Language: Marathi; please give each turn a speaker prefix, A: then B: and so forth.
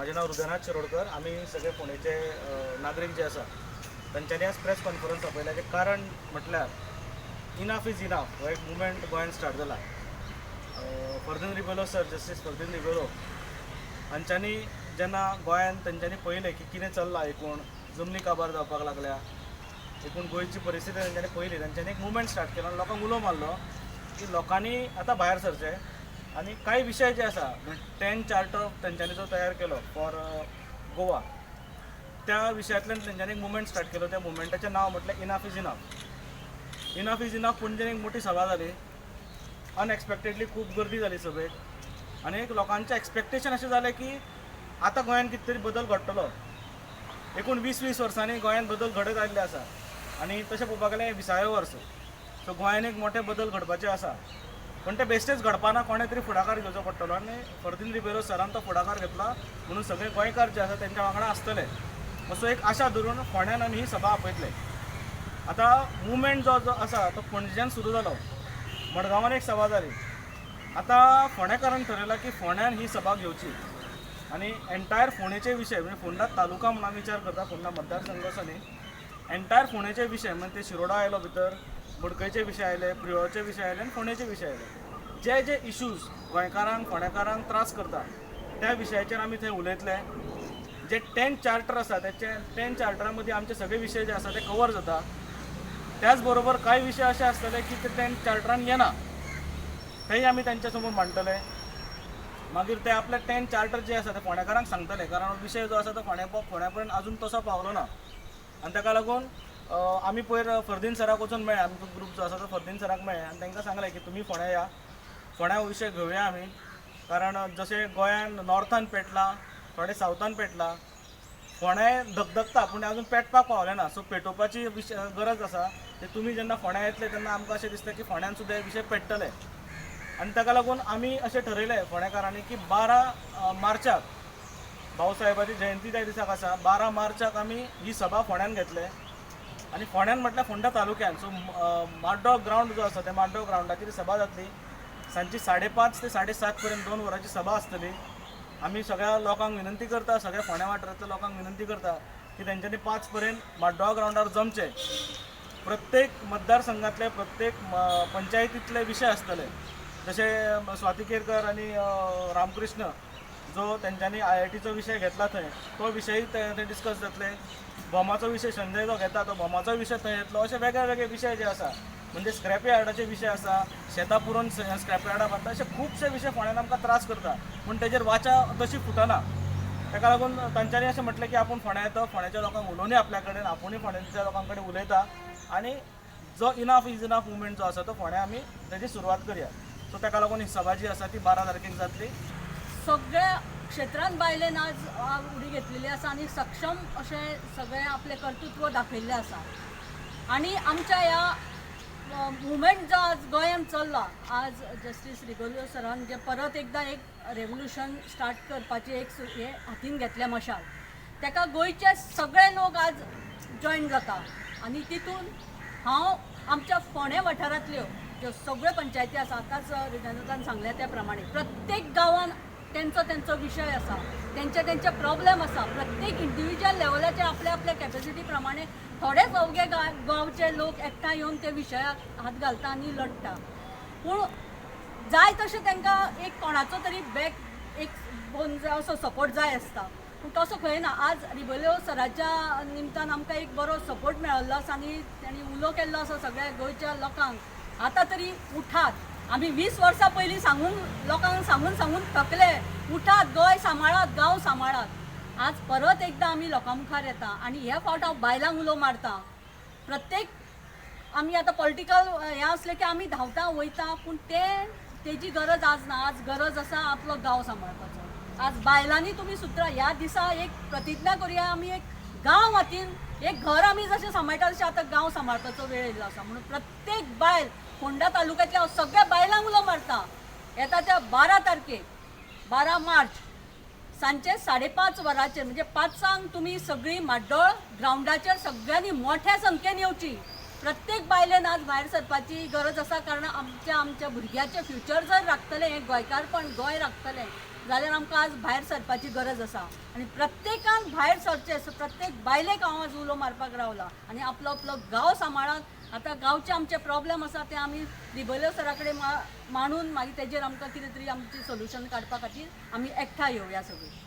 A: माझे नाव हृदयनाथ शिरोडकर. आम्ही सगळे पुणेचे नागरिक जे आसा तांच्यांनी आज प्रेस कॉन्फरन्स आपयल्याचें कारण म्हटल्यार इनफ इज इनफ हो एक मुवमेंट गोंयांत स्टार्ट जाला. Ferdino Rebelo sir, justice Ferdino Rebelo हांच्यांनी जेन्ना गोंयांत तांच्यांनी पळयलें की कितें चल्लां, एकूण जमनी काबार जावपाक लागल्या, एकूण गोंयची परिस्थिती तांच्यांनी पळयली, तांच्यांनी एक मुवमेंट स्टार्ट केलो आनी लोकांक उलो मारलो की लोकांनी आतां भायर सरचें आनी कांय विशय जे आसा 10 चार्टर तांच्यांनी जो तयार केलो फॉर गोवा, त्या विशयांतल्यान तांच्यांनी एक मुवमेंट स्टार्ट केलो. त्या मुवमेंटाचें नांव म्हटलें enough is enough. Enough is enough पणजेन एक मोठी सभा जाली. अनएक्सपेक्टेडली खूब गर्दी जाली सभेक आनी एक लोकांचें एक्सपेक्टेशन अशें जालें की आतां गोंयांत कितें तरी बदल घडटलो. एकूण 20-20 वर्सांनी गोंयांत बदल घडत आयिल्ले आसा आनी तशें पळोवपाक गेल्यार 20वें वर्स. सो गोंयांत एक मोठे बदल घडपाचे आसा, पण ते बेश्टेच घडपाना, कोणें तरी फुडाकार घेवचो पडटलो आनी फर्दिन रिबेलो सरान तो फुडाकार घेतला म्हणून सगळे गोंयकार जे आसा तेंच्या वांगडा आसतले असो एक आशा धरून फोंड्यान आमी ही सभा आपयतले. आतां मुवमेंट जो आसा तो पणजेच्यान सुरू जालो, मडगांवान एक सभा जाली. आतां फोंडेकारान ठरयलां की फोंड्यान ही सभा घेवची आनी एंटायर फोंडेचे विशय म्हणजे फोंडा तालुका म्हणून आमी विचार करता, फोंडा मतदारसंघ असो न्ही, एंटायर फोंडेचे विशय म्हणजे ते शिरोडा आयलो भितर, मडकयचे विशय आयले, प्रियोळचे विशय आयले आनी फोंडेचे विशय आयले. जे जे इश्यूज गोंयकारांक फोंडेकारांक त्रास करता त्या विशयाचेर आमी थंय उलयतले. जे 10 चार्टर आसा त्याचे 10 चार्टरा मदीं आमचे सगळे विशय जे आसा ते कवर जाता. त्याच बरोबर कांय विशय अशे आसतले की ते 10 चार्टरान येना, तेय आमी तेंच्या समोर मांडटले. मागीर ते आपले 10 चार्टर जे आसा ते फोंडेकारांक सांगतले, कारण विशय जो आसा तो फोंड्या पर्यंत अजून तसो पावलो ना. आनी ताका लागून आमी पयर फर्दिन सराक वचून मेळ्ळे, आमचो ग्रूप जो आसा तो फर्दिन सराक मेळ्ळे आनी तांकां सांगलें की तुमी फोंड्या या, फोंड्या विशय घेवया आमी, कारण जशें गोंयान नॉर्थान पेटला, थोडे सावथान पेटला, फोंड्या धगधगता पूण अजून पेटपाक पावलें ना. सो पेटोवपाची गरज आसा. ते तुमी जेन्ना फोंड्या येतले तेन्ना आमकां अशें दिसता की फोंड्यान सुद्दां हे विशय पेट्टले. आनी ताका लागून आमी अशें ठरयलें फोंडेकारांनी की 12 मार्चाक भाऊसाहेबाची जयंती त्या दिसाक आसा, 12 मार्चाक आमी ही सभा फोंड्यान घेतले. आनी फोंड्यान म्हटल्यार फोंडा तालुक्यान. सो माड्डो ग्रावंड जो आसा त्या माड्डो ग्रावंडाचेर सभा जातली. सांजची 5:30 ते 7:30 पर्यंत 2 वरांची सभा आसतली. आमी सगळ्या लोकांक विनंती करता, सगळ्या फोंड्या वाठारांतल्या लोकांक विनंती करता की तेंच्यांनी 5 पर्यंत माड्डो ग्रावंडार जमचे. प्रत्येक मतदारसंघातले, प्रत्येक पंचायतींतले विशय आसतले. जसे स्वाती केरकर आनी रामकृष्ण जो तेंच्यांनी IITचो विशय घेतला थंय, तो विशय थंय डिस्कस जातले. बोमाचो विशय संजय जो घेता तो बोमाचो विशय थंय येतलो. अशे वेगळे वेगळे विशय जे आसा, म्हणजे स्क्रॅप यार्डाचे विशय आसा, शेतां पुरोवन स्क्रॅप यार्डां बांदता, अशे खुबशे विशय फोंड्यान आमकां त्रास करता, पूण तेजेर वाचा तशी फुटना. ताका लागून तांच्यांनी अशें म्हटलें की आपूण फोंड्या येता, फोंड्याच्या लोकांक उलोवनी आपल्या कडेन, आपुणूय फोंड्याच्या लोकां कडेन उलयता आनी जो इनफ इज इनफ मुवमेंट जो आसा तो फोंड्या आमी तेजी सुरवात करया. सो ताका लागून ही सभा जी आसा ती 12 तारखेक जातली.
B: सगळ्या क्षेत्रांत बायलेन आज उडी घेतलेली आसा आनी सक्षम अशें सगळें आपलें कर्तृत्व दाखयल्लें आसा. आनी आमच्या ह्या मुवमेंट जो आज गोंयांत चल्ला, आज जस्टीस रिबेलो सरान जे परत एकदां एक रेवल्युशन स्टार्ट करपाचें एक हें हातीन घेतलें मशाल, ताका गोंयचे सगळे लोक आज जॉयन जाता. आनी तितून हांव आमच्या फोंड्या वाठारांतल्यो ज्यो सगळ्यो पंचायती आसा, आतांच हृदयनाथान सांगल्या त्या प्रमाणे प्रत्येक गांवान तेंचो विशय आसा, तेंचे प्रॉब्लेम आसा. प्रत्येक इंडिविज्युअल लेवलाचेर आपल्या आपल्या कॅपेसिटी प्रमाणे थोडेच अवघे गांवचे लोक एकठांय येवन ते विशयाक हात घालता आनी लढटा. पूण जाय तशें तांकां एक कोणाचो तरी बॅक एक असो सपोर्ट जाय आसता, पूण तसो खंय ना. आज रिबेलो सराच्या निमतान आमकां एक बरो सपोर्ट मेळिल्लो आसा आनी तांणी उलो केल्लो आसा सगळ्या गोंयच्या लोकांक, आतां तरी उठात. आमी 20 वर्सां पयलीं लोकांक सांगून थकले, उठात, गोंय सांबाळात, गांव सांबाळात. आज परत एकदां आमी लोकां मुखार येता आनी ह्या फावट हांव बायलांक उलो मारता. प्रत्येक आमी आतां पॉलिटिकल हें आसलें की आमी धांवता वयता, पूण तेजी गरज आज ना. आज गरज आसा आपलो गांव सांबाळपाचो. आज बायलांनी तुमी सुद्दां ह्या दिसा एक प्रतिज्ञा करुया, आमी एक गांव हातीन, एक घर आमी जशें सांबाळटा तशें आतां गांव सांबाळपाचो वेळ येयल्लो आसा. म्हणून प्रत्येक बायल फोंडा तालुक्यांतल्या सगळ्या बायलांक उलो मारता. येता त्या 12 तारखेक 12 मार्च सांजचे 5:30 वरांचेर म्हणजे 5 तुमी सगळीं माड्डोळ ग्रावंडाचेर सगळ्यांनी मोठ्या संख्येन येवची. प्रत्येक बायलेन आज भायर सरपाची गरज आसा, कारण आमच्या भुरग्याचें फ्युचर जर राखतलें, हें गोंयकारपण गोंय राखतलें जाल्यार आमकां आज भायर सरपाची गरज आसा आनी प्रत्येकान भायर सरचें, प्रत्येक बायलेक हांव आज उलो मारपाक रावला आनी आपलो आपलो गांव सांबाळात. आतां गांवचे आमचे प्रॉब्लेम आसा ते आमी दिबोले सरा कडेन मांडून मागीर तेजेर आमकां कितें तरी आमची सोल्युशन काडपा खातीर आमी एकठांय येवया सगळीं.